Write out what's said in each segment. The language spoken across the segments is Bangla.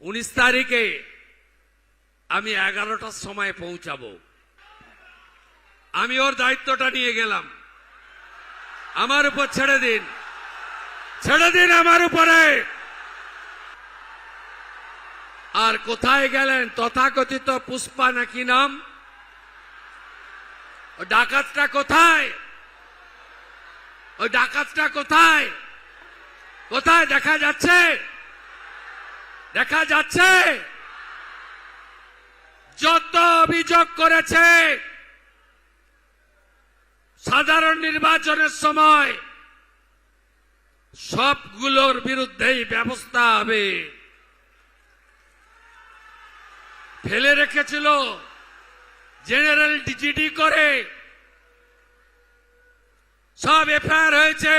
19 তারিখে আমি 11টার সময় পৌঁছাবো। আমি ওর দায়িত্বটা নিয়ে গেলাম। আমার উপর ছেড়ে দিন, ছেড়ে দিন আমার উপরে। আর কোথায় গেলেন তথাকথিত পুষ্পা নাকি নাম, ওই ডাকাতটা কোথায়? ওই ডাকাতটা কোথায়? কোথায় দেখা যাচ্ছে? দেখা যাচ্ছে? যত অভিযোগ করেছে সাধারণ নির্বাচনের সময় সবগুলোর বিরুদ্ধেই ব্যবস্থা হবে। ফেলে রেখেছিল জেনারেল জিডি করে, সব এফআইআর হয়েছে।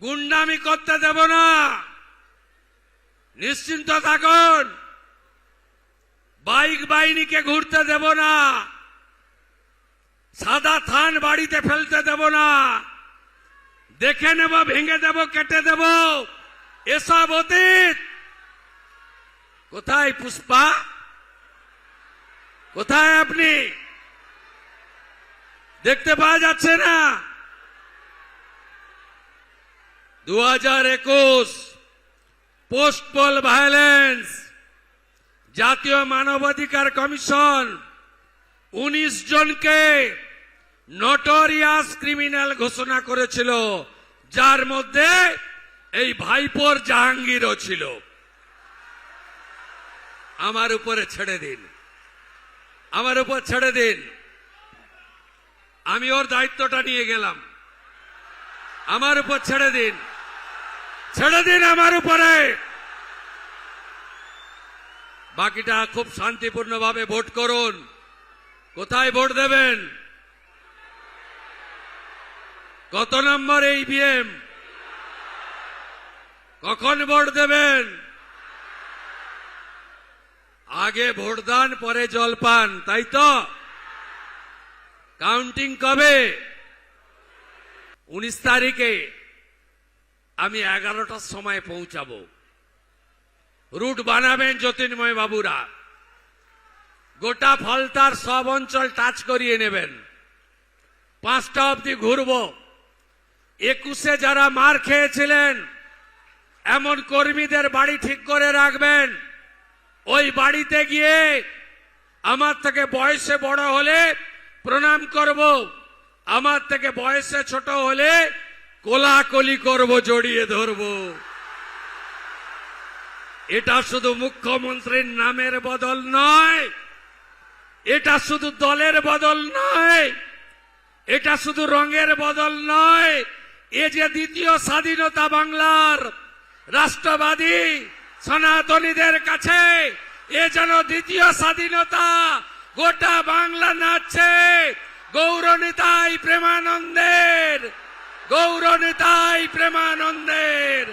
গুন্ডামি করতে দেব না, নিশ্চিন্ত থাকুন। বাইক বাহিনীকে ঘুরতে দেব না, সাদা থান বাড়িতে ফেলতে দেব না। দেখে নেব, ভেঙে দেব, কেটে দেব, এসব অতীত। কোথায় পুষ্পা? কোথায় আপনি? দেখতে পাওয়া যাচ্ছে না? 2021 পোস্ট পোল ভায়োলেন্স, জাতীয় মানবাধিকার কমিশন 19 জনকে নটোরিয়াস ক্রিমিনাল ঘোষণা করেছিল, যার মধ্যে এই ভাইপোর জাহাঙ্গীরও ছিল। আমার উপরে ছেড়ে দিন, আমার উপর ছেড়ে দিন। আমি ওর দায়িত্বটা নিয়ে গেলাম। আমার উপর ছেড়ে দিন, ছেড়ে দিন আমার উপরে। বাকিটা খুব শান্তিপূর্ণভাবে ভোট করুন। কোথায় ভোট দেবেন? কত নম্বর ইভিএম? কখন ভোট দেবেন? আগে ভোটদান, পরে জলপান, তাই তো? কাউন্টিং কবে? 19 তারিখে আমি 11টার সময় পৌঁছাবো। রুট বানাবেন জ্যোতির্ময় বাবুরা, গোটা ফলতার সব অঞ্চল টাচ করিয়ে নেবেন। 5টা অবধি ঘুরবো। 21-এ যারা মার খেয়েছিলেন এমন কর্মীদের বাড়ি ঠিক করে রাখবেন। ওই বাড়িতে গিয়ে আমার থেকে বয়সে বড় হলে প্রণাম করব, আমার থেকে বয়সে ছোট হলে কোলাকুলি করব, জড়িয়ে ধরব। এটা শুধু মুখ্যমন্ত্রীর নামের বদল নয়, এটা শুধু দলের বদল নয়, এটা শুধু রঙের বদল নয়। এ যে দ্বিতীয় স্বাধীনতা বাংলার, রাষ্ট্রবাদী সনাতনীদের কাছে এ যেন দ্বিতীয় স্বাধীনতা। গোটা বাংলা নাচছে গৌরনিতাই প্রেমানন্দের, গৌরনিতাই প্রেমানন্দের,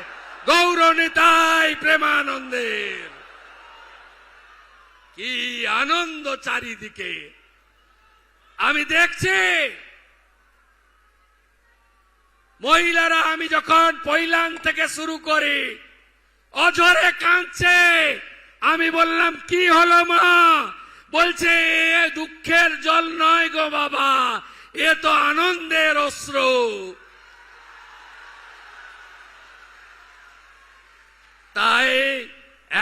গৌরনিতাই প্রেমানন্দের। কি আনন্দ চারিদিকে আমি দেখছি। মহিলারা, আমি যখন পৈলান থেকে শুরু করি, অঝরে কাঁদছে। আমি বললাম কি হলো মা? বলছে এ দুঃখের জল নয় গো বাবা, এ তো আনন্দের অশ্রু। তাই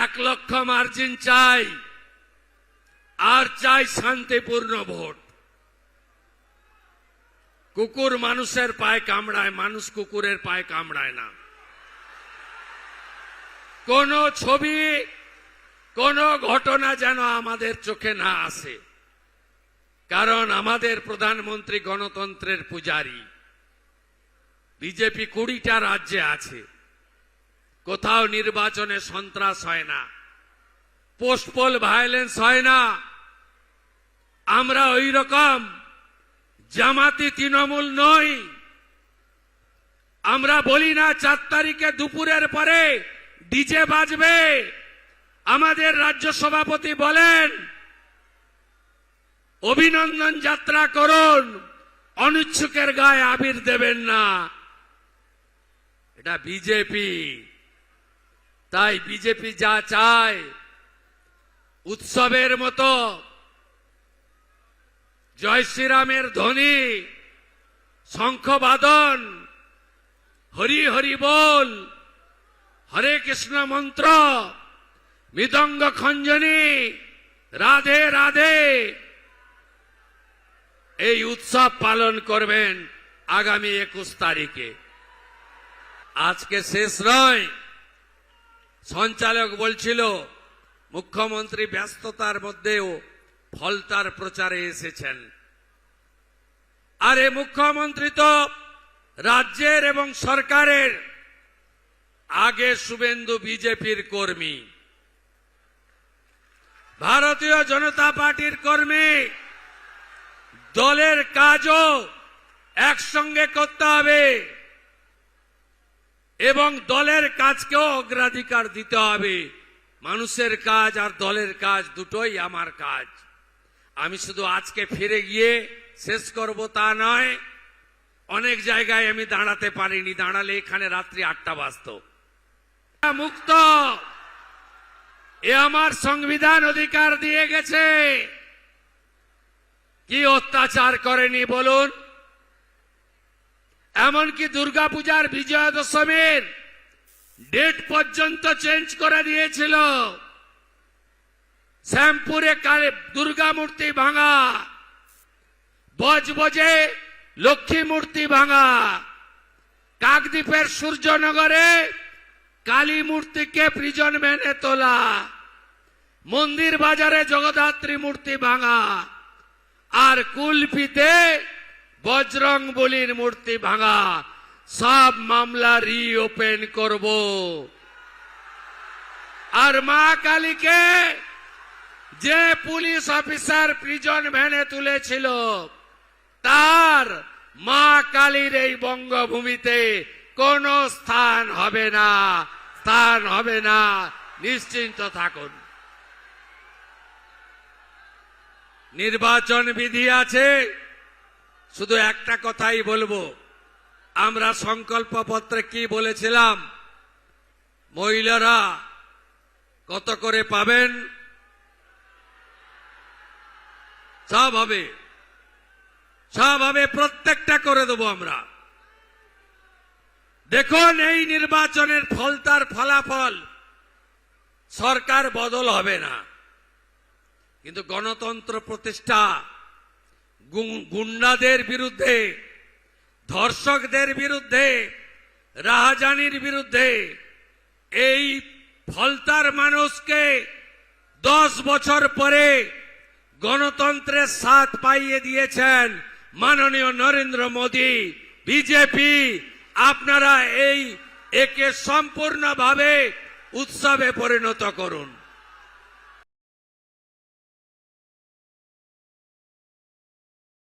1 লক্ষ মার্জিন চাই, আর চাই শান্তিপূর্ণ ভোট। কুকুর মানুষের পায়ে কামড়ায়, মানুষ কুকুরের পায়ে কামড়ায় না। কোন ছবি, কোন ঘটনা যেন আমাদের চোখে না আসে, কারণ আমাদের প্রধানমন্ত্রী গণতন্ত্রের পূজারী। বিজেপি 20টা রাজ্যে আছে, কোথাও নির্বাচনে সন্ত্রাস হয় না, পোস্ট পোল ভায়োলেন্স হয় না। আমরা ওই রকম জামাতি তৃণমূল নই। আমরা বলি না 4 তারিখে দুপুরের পরে ডিজে বাজবে। আমাদের রাজ্য সভাপতি বলেন অভিনন্দন যাত্রা করুন, অনিচ্ছুকের গায়ে আবির দেবেন না। এটা বিজেপি। তাই বিজেপি যা চায় উৎসবের মতো জয় শ্রীরামের ধ্বনি, শঙ্খবাদন, হরি হরি বল, হরে কৃষ্ণ মন্ত্র, মৃদঙ্গ খঞ্জনি, রাধে রাধে, এই উৎসব পালন করবেন আগামী 21 তারিখে। আজকে শেষ নয়, সঞ্চালক বলছিল মুখ্যমন্ত্রী ব্যস্ততার মধ্যেও ফলতার প্রচারে এসেছেন। আরে মুখ্যমন্ত্রী তো রাজ্যের এবং সরকারের আগে শুভেন্দু বিজেপির কর্মী, ভারতীয় জনতা পার্টির কর্মী। দলের কাজও একসঙ্গে করতে হবে এবং দলের কাজকেও অগ্রাধিকার দিতে হবে। মানুষের কাজ আর দলের কাজ দুটোই আমার কাজ। আমি শুধু আজকে ফিরে গিয়ে শেষ করব তা নয়, অনেক জায়গায় আমি দাঁড়াতে পারিনি, দাঁড়ালে এখানে রাত্রি 8টা বাজতো। মুক্ত, এ আমার সংবিধান অধিকার দিয়ে গেছে। কি অত্যাচার করেনি বলুন? এমনকি দুর্গাপূজার বিজয়া দশমীর ডেট পর্যন্ত চেঞ্জ করে দিয়েছিল। শ্যামপুরে দুর্গা মূর্তি ভাঙা, বজবজে লক্ষ্মী মূর্তি ভাঙা, কাকদ্বীপের সূর্যনগরে কালী মূর্তিকে প্রিজন ভ্যানে তোলা, মন্দির বাজারে জগদ্ধাত্রী মূর্তি ভাঙা, আর কুলপিতে বজরং বলির মূর্তি ভাঙা। সব মামলা রিওপেন করব। আর মা কালীকে যে পুলিশ অফিসার প্রিজন ভ্যানে তুলেছিল, তার মা কালীর এই বঙ্গভূমিতে কোন স্থান হবে না, স্থান হবে না, নিশ্চিন্ত থাকুন। নির্বাচন বিধি আছে, শুধু একটা কথাই বলবো। আমরা সংকল্পপত্রে কি বলেছিলাম? মহিলারা কত করে পাবেন? সব হবে, সব হবে, প্রত্যেকটা করে দেবো আমরা। দেখুন, এই নির্বাচনের ফলতার ফলাফল, সরকার বদল হবে না, কিন্তু গণতন্ত্র প্রতিষ্ঠা, গুন্ডাদের বিরুদ্ধে, ধর্ষকদের বিরুদ্ধে, রাহাজানির বিরুদ্ধে এই ফলতার মানুষকে 10 বছর পরে গণতন্ত্রের স্বাদ পাইয়ে দিয়েছেন মাননীয় নরেন্দ্র মোদী, বিজেপি। আপনারা একে সম্পূর্ণভাবে উৎসবে পরিণত করুন।